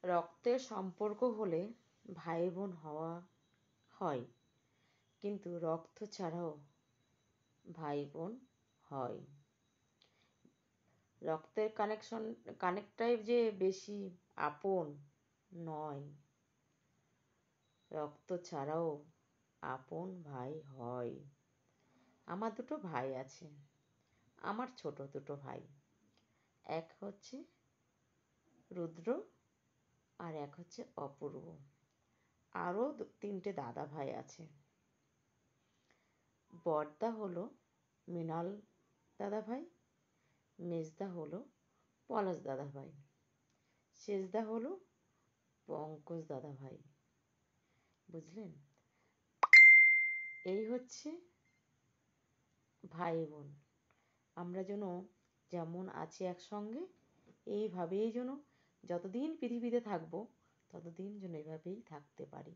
রক্তের সম্পর্ক হলে ভাই বোন হওয়া হয়, কিন্তু রক্ত ছাড়াও ভাই বোন হয়। রক্তের কানেক্টটাই যে বেশি আপন নয়, রক্ত ছাড়াও আপন ভাই হয়। আমার দুটো ভাই আছে, আমার ছোট দুটো ভাই। এক হচ্ছে রুদ্র আর এক হচ্ছে অপূর্ব। আরও তিনটে দাদা ভাই আছে। বড়দা হলো মৃণাল দাদা ভাই, মেজদা হলো পলাশ দাদা ভাই, শেষদা হলো পঙ্কজ দাদা ভাই। বুঝলেন? এই হচ্ছে ভাই বোন। আমরা যেমন আছি একসঙ্গে, এইভাবেই যতদিন পৃথিবীতে থাকবো ততদিন এভাবেই থাকতে পারি।